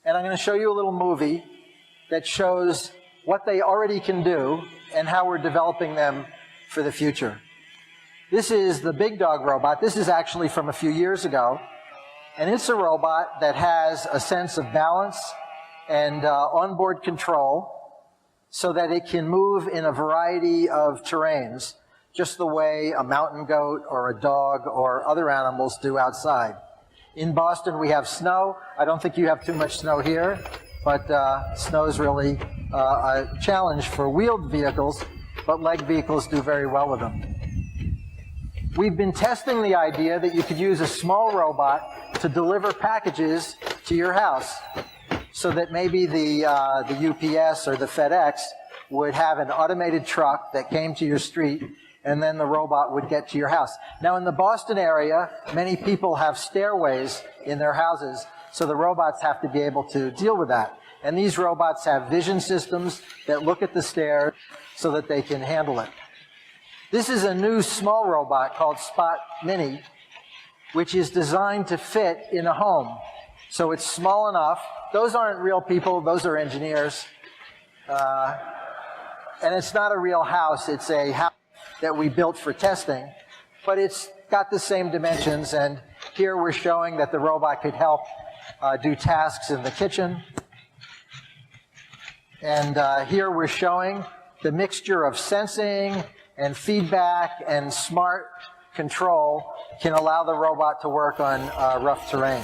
and I'm going to show you a little movie that shows what they already can do and how we're developing them for the future. This is the Big Dog robot. This is actually from a few years ago, and it's a robot that has a sense of balance and onboard control so that it can move in a variety of terrains, just the way a mountain goat or a dog or other animals do outside. In Boston, we have snow. I don't think you have too much snow here, but snow is really a challenge for wheeled vehicles, but leg vehicles do very well with them. We've been testing the idea that you could use a small robot to deliver packages to your house, so that maybe the UPS or the FedEx would have an automated truck that came to your street, and then the robot would get to your house. Now, in the Boston area, many people have stairways in their houses, so the robots have to be able to deal with that. And these robots have vision systems that look at the stairs so that they can handle it. This is a new small robot called Spot Mini, which is designed to fit in a home. So it's small enough. Those aren't real people, those are engineers. And it's not a real house, it's a house that we built for testing, but it's got the same dimensions, and here we're showing that the robot could help do tasks in the kitchen. And here we're showing the mixture of sensing and feedback and smart control can allow the robot to work on rough terrain.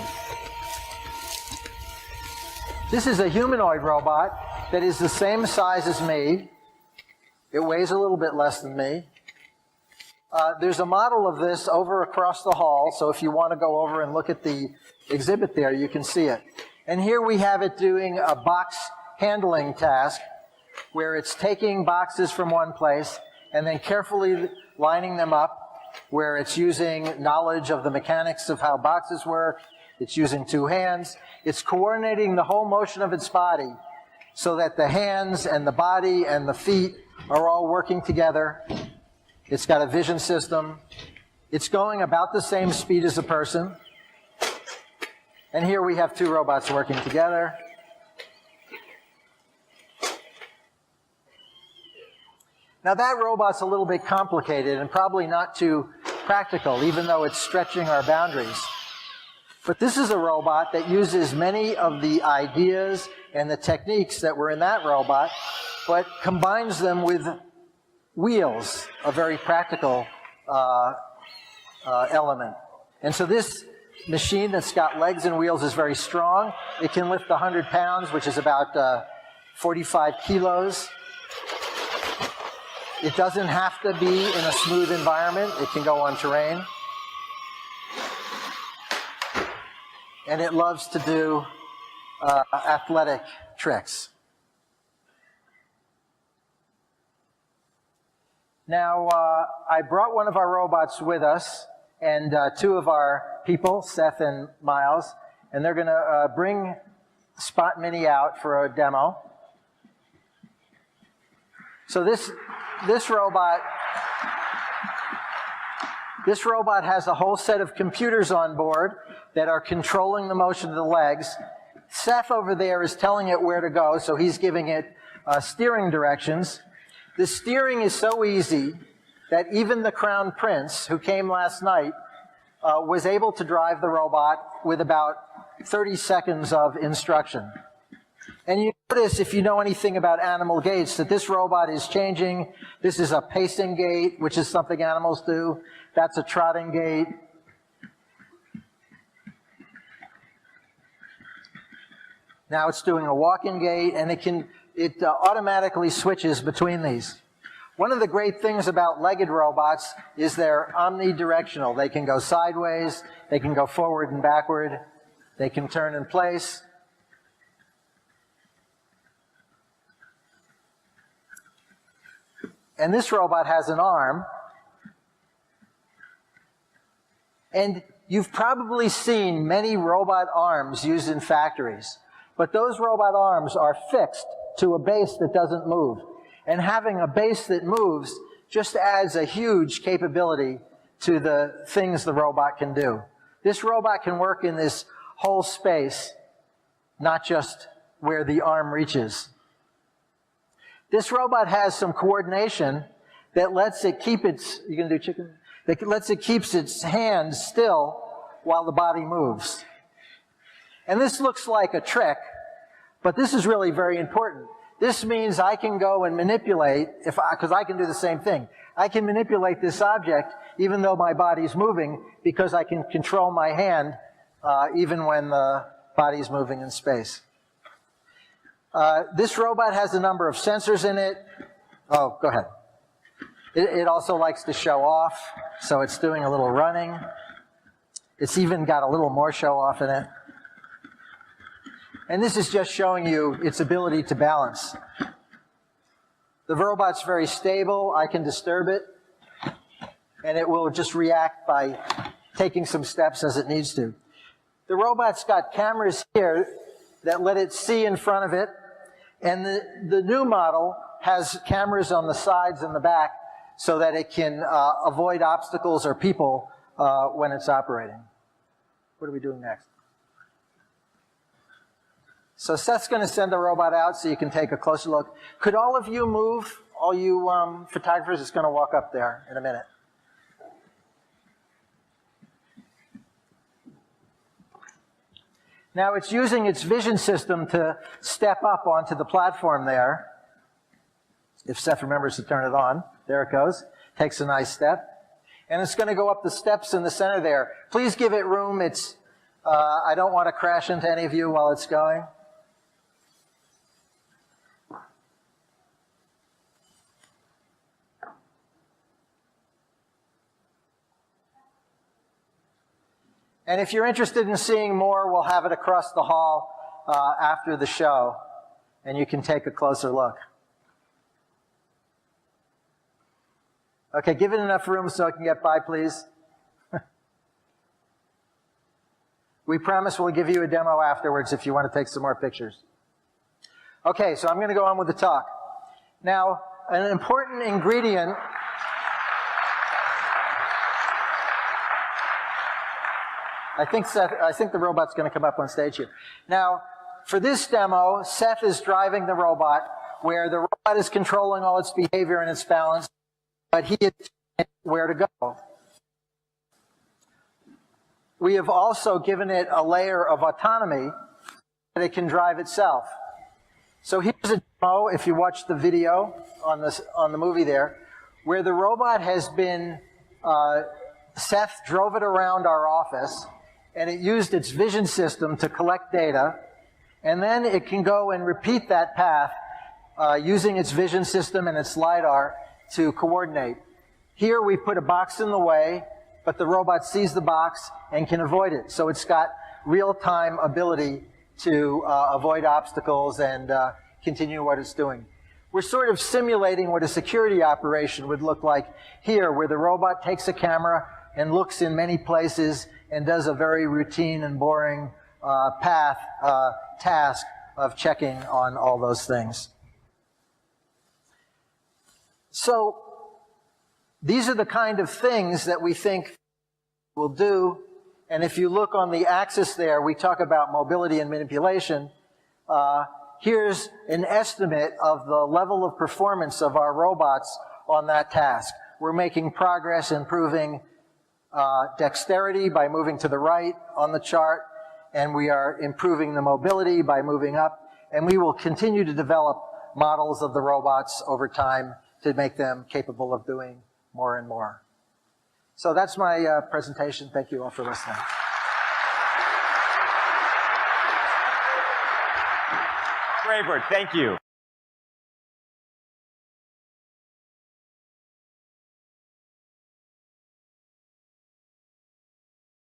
This is a humanoid robot that is the same size as me. It weighs a little bit less than me. There's a model of this over across the hall, so if you want to go over and look at the exhibit there, you can see it. And here we have it doing a box handling task where it's taking boxes from one place and then carefully lining them up, where it's using knowledge of the mechanics of how boxes work. It's using two hands. It's coordinating the whole motion of its body so that the hands and the body and the feet are all working together. It's got a vision system. It's going about the same speed as a person. And here we have two robots working together. Now that robot's a little bit complicated and probably not too practical, even though it's stretching our boundaries. But this is a robot that uses many of the ideas and the techniques that were in that robot, but combines them with wheels, a very practical element. And so this machine that's got legs and wheels is very strong. It can lift 100 pounds, which is about 45 kilos. It doesn't have to be in a smooth environment. It can go on terrain. And it loves to do athletic tricks. Now, I brought one of our robots with us, and two of our people, Seth and Miles, and they're going to bring Spot Mini out for a demo. So this robot has a whole set of computers on board that are controlling the motion of the legs. Seth over there is telling it where to go, so he's giving it steering directions. The steering is so easy that even the Crown Prince, who came last night, was able to drive the robot with about 30 seconds of instruction. And you notice, if you know anything about animal gaits, that this robot is changing. This is a pacing gait, which is something animals do. That's a trotting gait. Now it's doing a walking gait, and it automatically switches between these. One of the great things about legged robots is they're omnidirectional. They can go sideways, they can go forward and backward, they can turn in place. And this robot has an arm. And you've probably seen many robot arms used in factories. But those robot arms are fixed to a base that doesn't move. And having a base that moves just adds a huge capability to the things the robot can do. This robot can work in this whole space not just where the arm reaches. This robot has some coordination that lets it keep its, you gonna do chicken? That lets it keep its hands still while the body moves. And this looks like a trick, but this is really very important. This means I can go and manipulate, because I can do the same thing. I can manipulate this object even though my body's moving, because I can control my hand even when the body's moving in space. This robot has a number of sensors in it. Oh, go ahead. It also likes to show off, so it's doing a little running. It's even got a little more show off in it. And this is just showing you its ability to balance. The robot's very stable. I can disturb it, and it will just react by taking some steps as it needs to. The robot's got cameras here that let it see in front of it, and the new model has cameras on the sides and the back so that it can avoid obstacles or people when it's operating. What are we doing next? So Seth's going to send the robot out so you can take a closer look. Could all of you move? All you photographers? It's going to walk up there in a minute. Now it's using its vision system to step up onto the platform there. If Seth remembers to turn it on. There it goes. Takes a nice step. And it's going to go up the steps in the center there. Please give it room. I don't want to crash into any of you while it's going. And if you're interested in seeing more, we'll have it across the hall after the show, and you can take a closer look. Okay, give it enough room so it can get by, please. We promise we'll give you a demo afterwards if you want to take some more pictures. Okay, so I'm going to go on with the talk. Now, an important ingredient I think the robot's going to come up on stage here. Now, for this demo, Seth is driving the robot, where the robot is controlling all its behavior and its balance, but he is where to go. We have also given it a layer of autonomy that it can drive itself. So here's a demo, if you watch the video on the movie there, where the robot has been, Seth drove it around our office, and it used its vision system to collect data, and then it can go and repeat that path using its vision system and its LiDAR to coordinate. Here we put a box in the way, but the robot sees the box and can avoid it. So it's got real-time ability to avoid obstacles and continue what it's doing. We're sort of simulating what a security operation would look like here, where the robot takes a camera and looks in many places and does a very routine and boring task of checking on all those things. So these are the kind of things that we think we'll do. And if you look on the axis there, we talk about mobility and manipulation. Here's an estimate of the level of performance of our robots on that task. We're making progress improving dexterity by moving to the right on the chart, and we are improving the mobility by moving up, and we will continue to develop models of the robots over time to make them capable of doing more and more. So that's my presentation. Thank you all for listening. Raybert, thank you.